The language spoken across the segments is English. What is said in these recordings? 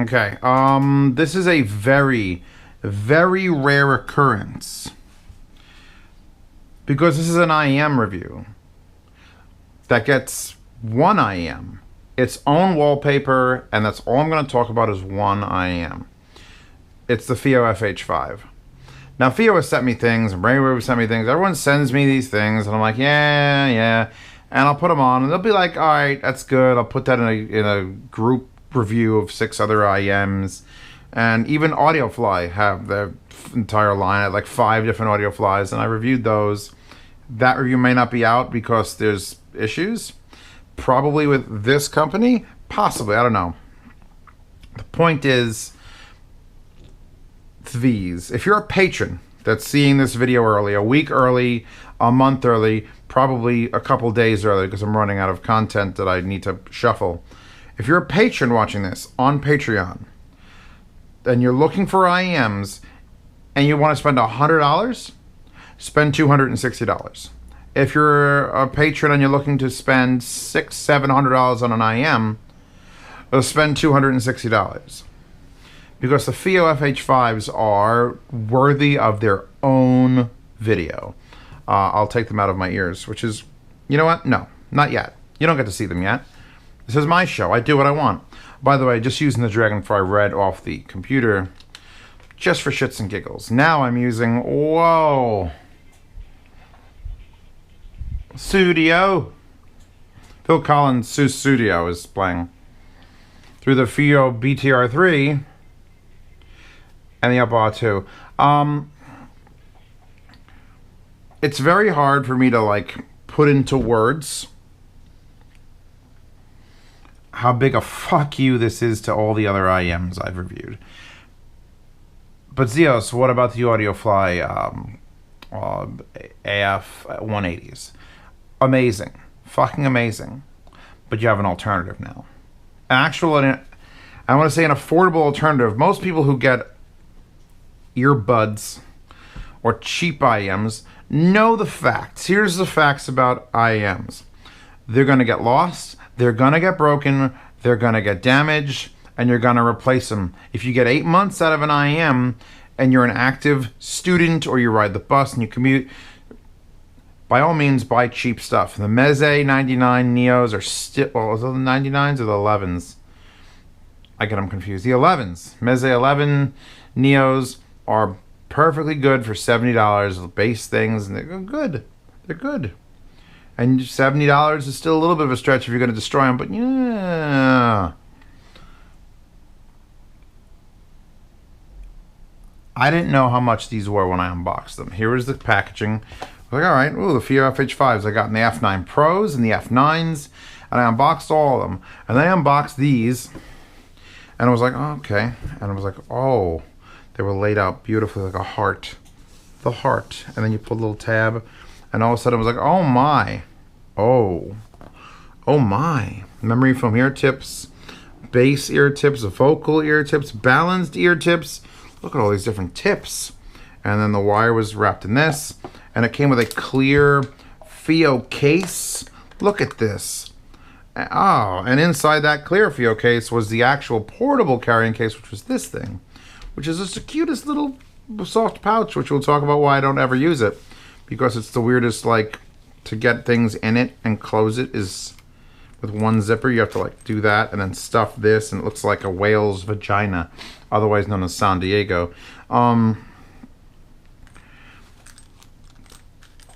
Okay, this is a very, very rare occurrence because this is an IEM review that gets one IEM, its own wallpaper, and that's all I'm going to talk about is one IEM. It's the FiiO FH5. Now, FiiO has sent me things, and Wearable has sent me things. Everyone sends me these things, and I'm like, yeah. And I'll put them on, and they'll be like, all right, that's good. I'll put that in a group review of 6 other IEMs. And even AudioFly have their entire line. I had like 5 different AudioFlies, and I reviewed those. That review may not be out because there's issues. Probably with this company. Possibly, I don't know. The point is, these. If you're a patron that's seeing this video early, a week early, a month early, probably a couple days early because I'm running out of content that I need to shuffle. If you're a patron watching this on Patreon and you're looking for IEMs and you want to spend $100, spend $260. If you're a patron and you're looking to spend $600-700 on an IEM, spend $260. Because the FiiO FH5s are worthy of their own video. I'll take them out of my ears, which is, you know what? No, not yet. You don't get to see them yet. This is my show. I do what I want. By the way, just using the Dragonfly Red off the computer, just for shits and giggles. Now I'm using, whoa, Studio. Phil Collins' Studio is playing through the FiiO BTR3. And the up R2. It's very hard for me to like put into words how big a fuck you this is to all the other IEMs I've reviewed. But Zeos, what about the AudioFly AF 180s? Amazing. Fucking amazing. But you have an alternative now. I want to say an affordable alternative. Most people who get earbuds or cheap IEMs know the facts. Here's the facts about IEMs. They're going to get lost, they're going to get broken, they're going to get damaged, and you're going to replace them. If you get 8 months out of an IEM and you're an active student or you ride the bus and you commute, by all means buy cheap stuff. The Meze 99 Neos are still, well, is it the 99s or the 11s? I get them confused. The 11s. Meze 11 Neos are perfectly good for $70, base things, and they're good. They're good. And $70 is still a little bit of a stretch if you're going to destroy them, but yeah. I didn't know how much these were when I unboxed them. Here is the packaging. I was like, all right, ooh, the FiiO FH5s. I got in the F9 Pros and the F9s, and I unboxed all of them. And then I unboxed these, and I was like, oh, okay. And I was like, oh. They were laid out beautifully like a heart. The heart. And then you put a little tab. And all of a sudden I was like, oh my. Oh. Oh my. Memory foam ear tips. Bass ear tips. Vocal ear tips. Balanced ear tips. Look at all these different tips. And then the wire was wrapped in this. And it came with a clear FiiO case. Look at this. Oh. And inside that clear FiiO case was the actual portable carrying case, which was this thing. Which is just the cutest little soft pouch, which we'll talk about why I don't ever use it. Because it's the weirdest, like, to get things in it and close it is with one zipper. You have to, like, do that and then stuff this, and it looks like a whale's vagina, otherwise known as San Diego. I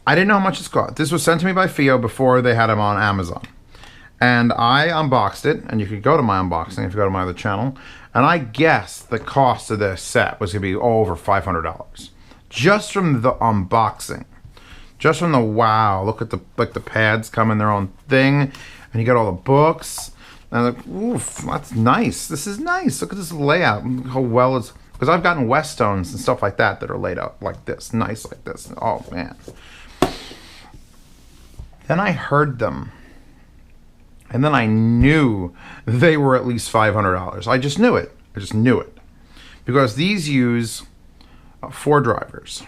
didn't know how much it's cost. This was sent to me by FiiO before they had them on Amazon. And I unboxed it, and you could go to my unboxing if you go to my other channel. And I guessed the cost of this set was going to be over $500. Just from the unboxing. Just from the wow. Look at the pads come in their own thing. And you got all the books. And I'm like, oof, that's nice. This is nice. Look at this layout. How well it's... Because I've gotten Weststones and stuff like that are laid out like this. Nice like this. Oh, man. Then I heard them. And then I knew they were at least $500. I just knew it. I just knew it. Because these use 4 drivers.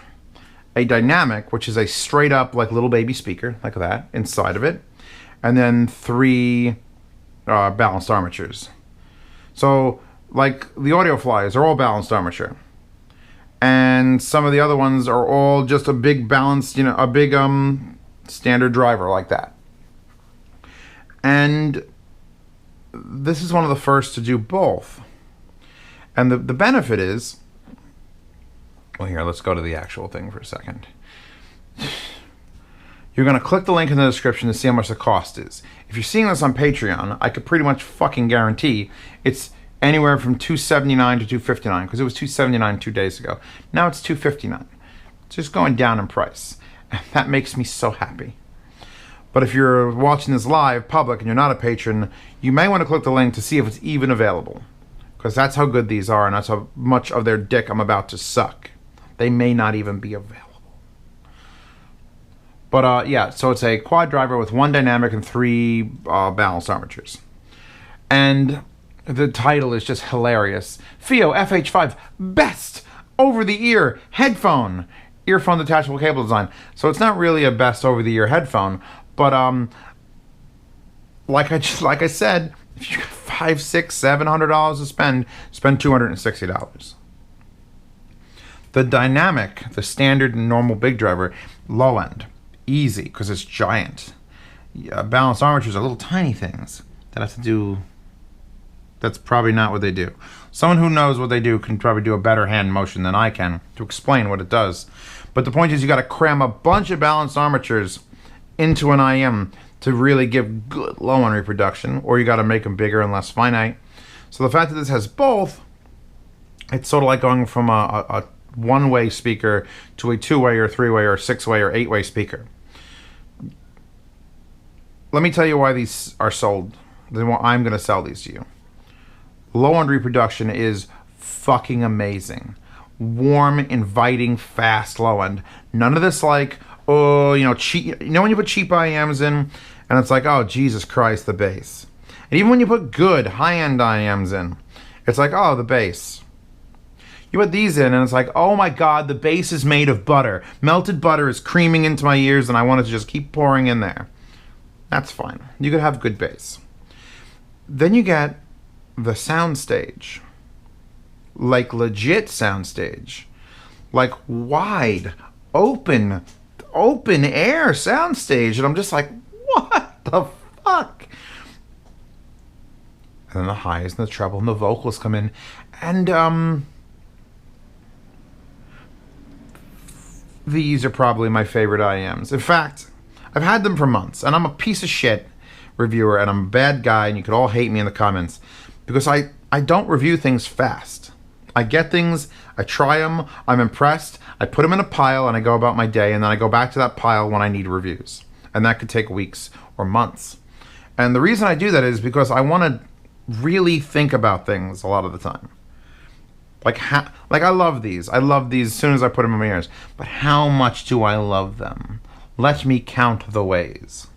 A dynamic, which is a straight up like little baby speaker, like that, inside of it. And then 3 balanced armatures. So like the AudioFlyers are all balanced armature. And some of the other ones are all just a big balanced, a big standard driver like that. And this is one of the first to do both. And the benefit is, well, here, let's go to the actual thing for a second. You're going to click the link in the description to see how much the cost is. If you're seeing this on Patreon, I could pretty much fucking guarantee it's anywhere from $279 to $259, because it was $279 2 days ago. Now it's $259. It's just going down in price. And that makes me so happy. But if you're watching this live, public, and you're not a patron, you may want to click the link to see if it's even available. Because that's how good these are, and that's how much of their dick I'm about to suck. They may not even be available. But yeah, so it's a quad driver with 1 dynamic and 3 balanced armatures. And the title is just hilarious. FiiO FH5 Best Over-the-Ear Headphone. Earphone detachable cable design. So it's not really a best over-the-ear headphone, but like I said, if you got $500, $600, $700 to spend $260. The dynamic, the standard and normal big driver, low end, easy because it's giant. Balanced armatures are little tiny things that have to do. That's probably not what they do. Someone who knows what they do can probably do a better hand motion than I can to explain what it does. But the point is, you got to cram a bunch of balanced armatures into an IM to really give good low-end reproduction, or you got to make them bigger and less finite. So the fact that this has both, it's sort of like going from a one-way speaker to a 2-way or 3-way or 6-way or 8-way speaker. Let me tell you why these are sold. Then I'm going to sell these to you. Low-end reproduction is fucking amazing. Warm, inviting, fast low-end. None of this like, oh, cheap. You know when you put cheap IMs in, and it's like, oh, Jesus Christ, the bass. And even when you put good, high-end IMs in, it's like, oh, the bass. You put these in, and it's like, oh my God, the bass is made of butter. Melted butter is creaming into my ears, and I want it to just keep pouring in there. That's fine. You could have good bass. Then you get the soundstage, like legit soundstage, like wide, open air soundstage, and I'm just like, what the fuck? And then the highs and the treble and the vocals come in, and these are probably my favorite IMs. In fact, I've had them for months, and I'm a piece of shit reviewer, and I'm a bad guy, and you could all hate me in the comments because I don't review things fast. I get things, I try them, I'm impressed, I put them in a pile, and I go about my day, and then I go back to that pile when I need reviews. And that could take weeks or months. And the reason I do that is because I want to really think about things a lot of the time. Like I love these. I love these as soon as I put them in my ears. But how much do I love them? Let me count the ways.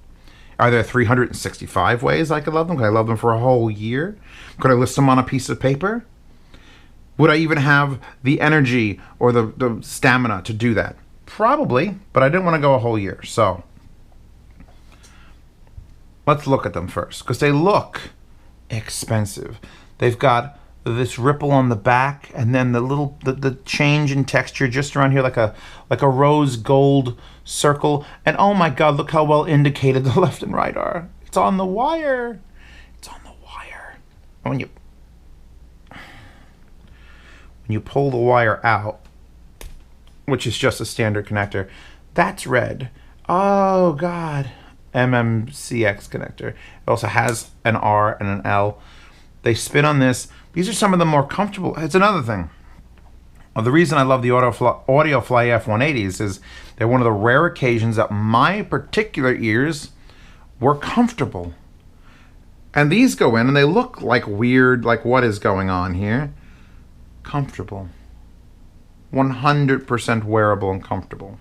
Are there 365 ways I could love them? Could I love them for a whole year? Could I list them on a piece of paper? Would I even have the energy or the stamina to do that? Probably, but I didn't want to go a whole year. So let's look at them first, because they look expensive. They've got this ripple on the back, and then the change in texture just around here, like a rose gold circle. And oh my God, look how well indicated the left and right are. It's on the wire. It's on the wire. And when you pull the wire out, which is just a standard connector, that's red. Oh God. MMCX connector. It also has an R and an L. They spin on this. These are some of the more comfortable. It's another thing. The reason I love the AudioFly F180s is they're one of the rare occasions that my particular ears were comfortable. And these go in and they look like weird, like what is going on here? Comfortable. 100% wearable and comfortable.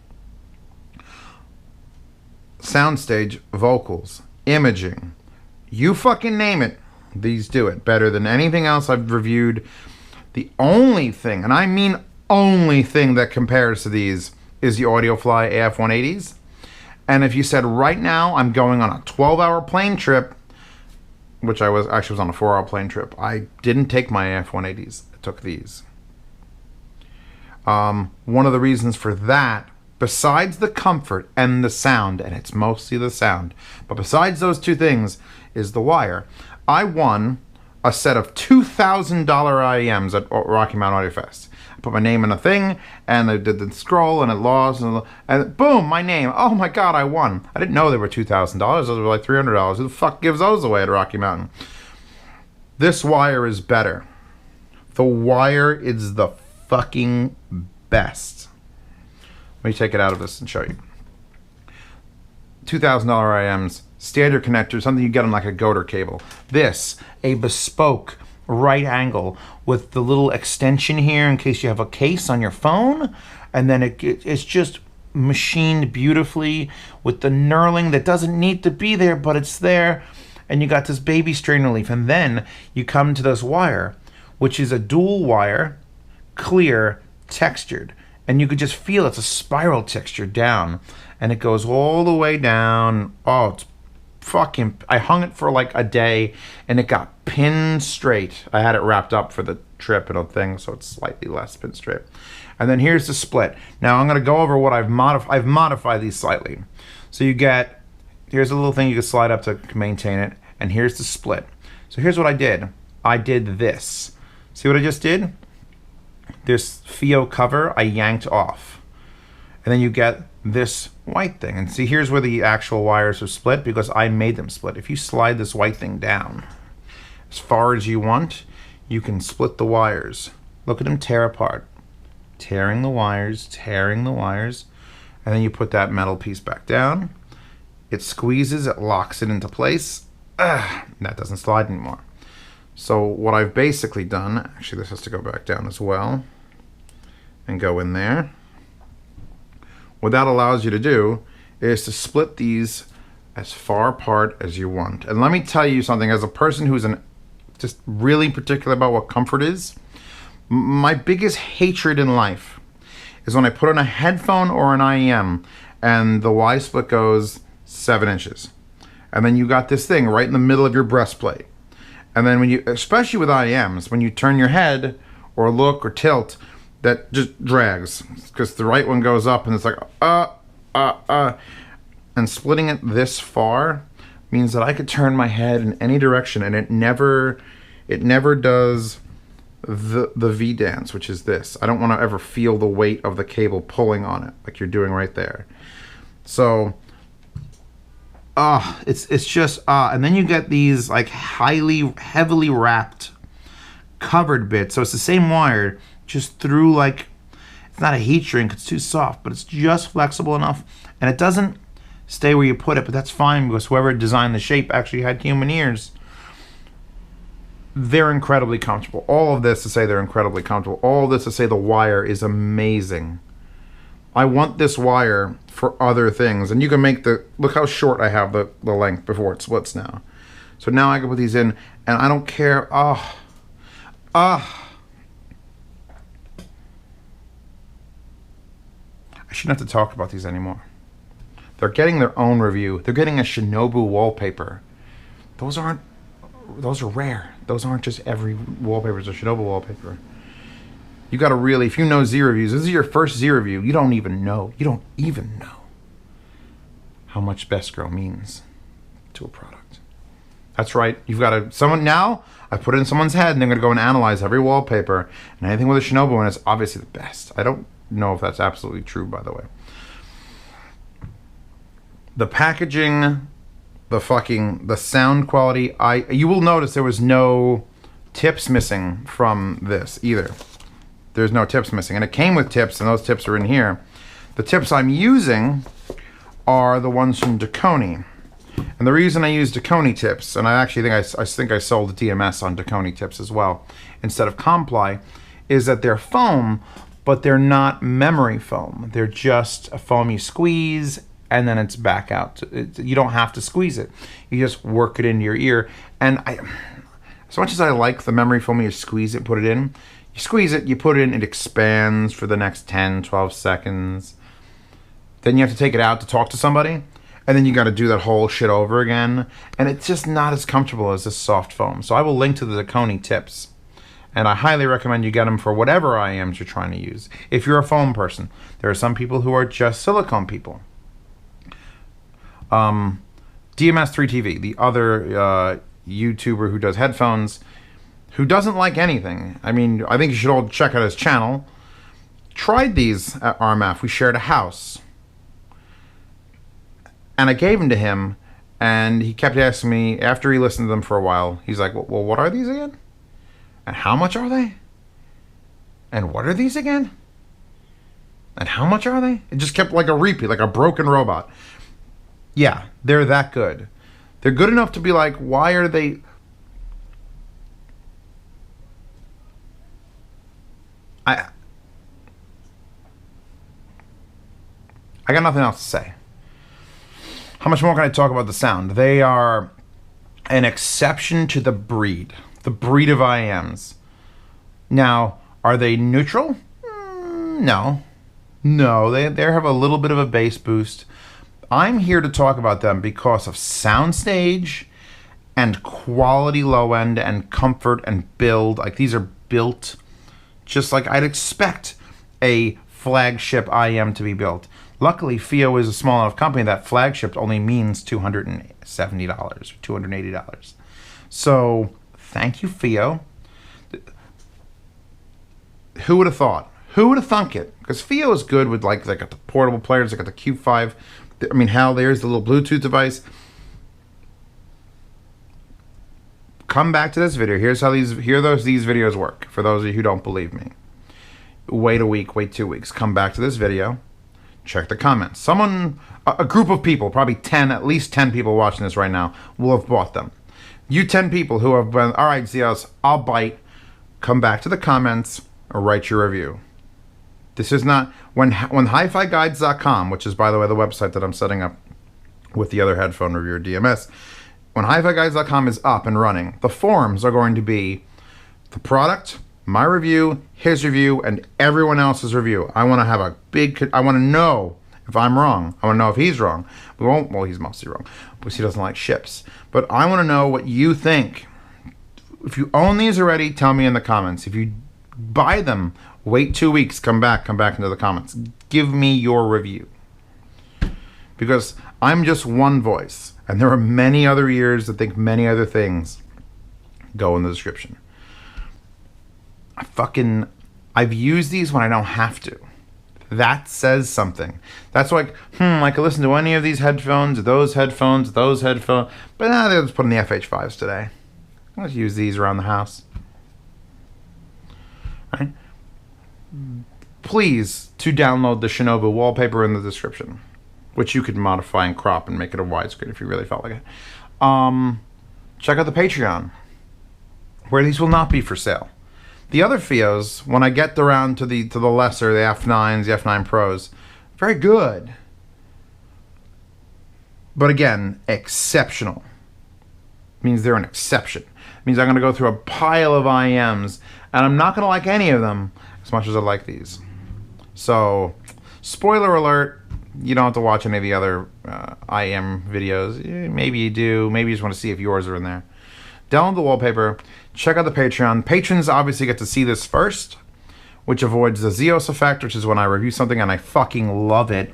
Soundstage, vocals, imaging, you fucking name it, these do it better than anything else I've reviewed. The only thing, and I mean only thing that compares to these is the AudioFly AF180s. And if you said right now I'm going on a 12-hour plane trip, which I was actually was on a 4-hour plane trip. I didn't take my F-180s. I took these. One of the reasons for that, besides the comfort and the sound, and it's mostly the sound, but besides those two things, is the wire. I won a set of $2,000 IEMs at Rocky Mountain Audio Fest. I put my name in a thing, and I did the scroll, and it lost, and boom, my name. Oh my God, I won. I didn't know they were $2,000. Those were like $300. Who the fuck gives those away at Rocky Mountain? This wire is better. The wire is the fucking best. Let me take it out of this and show you. $2,000 IEMs, standard connector, something you get on like a goater cable. This, a bespoke right angle with the little extension here in case you have a case on your phone, and then it's just machined beautifully with the knurling that doesn't need to be there, but it's there, and you got this baby strain relief. And then you come to this wire, which is a dual wire, clear, textured, and you could just feel it's a spiral texture down, and it goes all the way down. Oh, it's fucking, I hung it for like a day, and it got pin straight. I had it wrapped up for the trip and a thing, so it's slightly less pin straight. And then here's the split. Now I'm going to go over what I've modified these slightly. So you get, here's a little thing you can slide up to maintain it, and here's the split. So here's what I did. I did this. See what I just did? This FiiO cover I yanked off, and then you get this white thing. And see, here's where the actual wires are split because I made them split. If you slide this white thing down as far as you want, you can split the wires. Look at them tear apart. Tearing the wires, and then you put that metal piece back down. It squeezes, it locks it into place. That doesn't slide anymore. So what I've basically done, actually this has to go back down as well and go in there. What that allows you to do is to split these as far apart as you want. And let me tell you something, as a person who's just really particular about what comfort is, my biggest hatred in life is when I put on a headphone or an IEM and the Y split goes 7 inches. And then you got this thing right in the middle of your breastplate. And then when you, especially with IEMs, when you turn your head or look or tilt, that just drags because the right one goes up and it's like, and splitting it this far means that I could turn my head in any direction and it never does the V dance, which is this. I don't want to ever feel the weight of the cable pulling on it like you're doing right there. So it's just and then you get these like heavily wrapped covered bits. So it's the same wire, just through like, it's not a heat shrink, it's too soft, but it's just flexible enough, and it doesn't stay where you put it, but that's fine because whoever designed the shape actually had human ears. They're incredibly comfortable. All of this to say they're incredibly comfortable. All of this to say the wire is amazing. I want this wire for other things. And you can make the, look how short I have the length before it splits now. So now I can put these in and I don't care. I shouldn't have to talk about these anymore. They're getting their own review. They're getting a Shinobu wallpaper. Those are rare. Those aren't just every wallpaper's a Shinobu wallpaper. You gotta really, if you know Z reviews, this is your first Z review, you don't even know how much Best Girl means to a product. That's right, you've got to, someone now, I put it in someone's head and they're gonna go and analyze every wallpaper, and anything with a Shinobu in it's obviously the best. I don't know if that's absolutely true, by the way. The packaging, the sound quality, you will notice there was no tips missing from this either. There's no tips missing, and it came with tips, and those tips are in here. The tips I'm using are the ones from Dakoni, and the reason I use Dakoni tips, and I actually think I sold DMS on Dakoni tips as well instead of Comply, is that they're foam, but they're not memory foam. They're just a foam you squeeze and then it's back out. You don't have to squeeze it. You just work it into your ear. And as much as I like the memory foam, you squeeze it, put it in. You squeeze it, you put it in, it expands for the next 10, 12 seconds. Then you have to take it out to talk to somebody. and then you got to do that whole shit over again, and it's just not as comfortable as this soft foam. So I will link to the Dakoni tips, and I highly recommend you get them for whatever IMs you're trying to use. If you're a foam person, there are some people who are just silicone people. DMS3TV, the other YouTuber who does headphones, who doesn't like anything. I mean, I think you should all check out his channel. Tried these at RMF. We shared a house. And I gave them to him, and he kept asking me, after he listened to them for a while, he's like, well, what are these again? And how much are they? And what are these again? And how much are they? It just kept like a repeat, like a broken robot. Yeah, they're that good. They're good enough to be like, why are they... I got nothing else to say. How much more can I talk about the sound? They are an exception to the breed of IMs. Now, are they neutral? No. No, they have a little bit of a bass boost. I'm here to talk about them because of soundstage and quality low end and comfort and build. Like, these are built just like I'd expect a flagship IM to be built. Luckily, FiiO is a small enough company that flagship only means $270 or $280. So, thank you, FiiO. Who would have thought? Who would have thunk it? Because FiiO is good with, like, they got the portable players, they got the Q5. I mean, hell, there's the little Bluetooth device. Come back to this video. Here's how these videos work. For those of you who don't believe me, wait a week, wait 2 weeks. Come back to this video. Check the comments. A group of people, probably 10, at least 10 people watching this right now, will have bought them. You 10 people who have been, all right, Zios, I'll bite. Come back to the comments or write your review. This is not when HiFiGuides.com, which is, by the way, the website that I'm setting up with the other headphone reviewer, DMS. When HiFiGuides.com is up and running, the forums are going to be the product, my review, his review, and everyone else's review. I want to have a big... I want to know if I'm wrong. I want to know if he's wrong. We won't... Well, he's mostly wrong because he doesn't like ships. But I want to know what you think. If you own these already, tell me in the comments. If you buy them, wait 2 weeks, come back into the comments. Give me your review. Because I'm just one voice, and there are many other ears that think many other things. Go in the description. I've used these when I don't have to. That says something. That's like, I could listen to any of these headphones, those headphones, but now they'll just put in the FH5s today. Let's use these around the house. Right? Please to download the Shinobu wallpaper in the description, which you could modify and crop and make it a widescreen if you really felt like it. Check out the Patreon, where these will not be for sale. The other FiiOs, when I get around to the lesser, the F9s, the F9 Pros, very good. But again, exceptional. Means they're an exception. Means I'm going to go through a pile of IMs, and I'm not going to like any of them as much as I like these. So, spoiler alert, you don't have to watch any of the other IM videos. Maybe you do. Maybe you just want to see if yours are in there. Download the wallpaper. Check out the Patreon. Patrons obviously get to see this first, which avoids the Zios effect, which is when I review something and I fucking love it.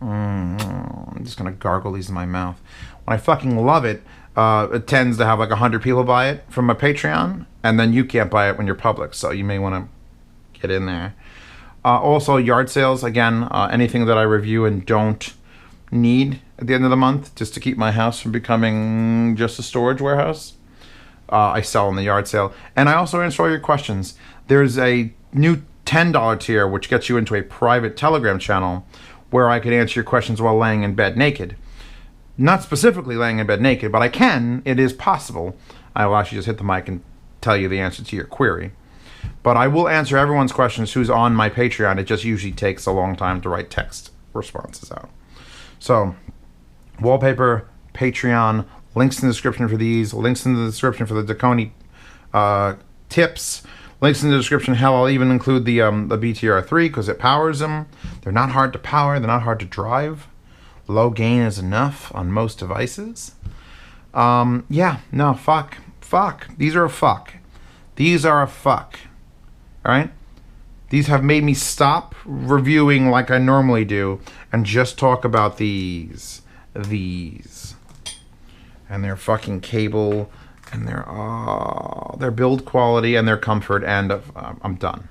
I'm just going to gargle these in my mouth. When I fucking love it, it tends to have like 100 people buy it from my Patreon, and then you can't buy it when you're public, so you may want to get in there. Also, yard sales, again, anything that I review and don't need at the end of the month, just to keep my house from becoming just a storage warehouse, I sell in the yard sale. And I also answer all your questions. There's a new $10 tier, which gets you into a private Telegram channel where I can answer your questions while laying in bed naked. Not specifically laying in bed naked, but I can. It is possible. I will actually just hit the mic and tell you the answer to your query. But I will answer everyone's questions who's on my Patreon. It just usually takes a long time to write text responses out. So, wallpaper, Patreon, links in the description for these, links in the description for the Dakoni tips, links in the description. Hell, I'll even include the BTR3 because it powers them. They're not hard to power. They're not hard to drive. Low gain is enough on most devices. Yeah, no, fuck. These are a fuck. These are a fuck. Alright? These have made me stop reviewing like I normally do and just talk about these. And their fucking cable and their build quality and their comfort, and I'm done.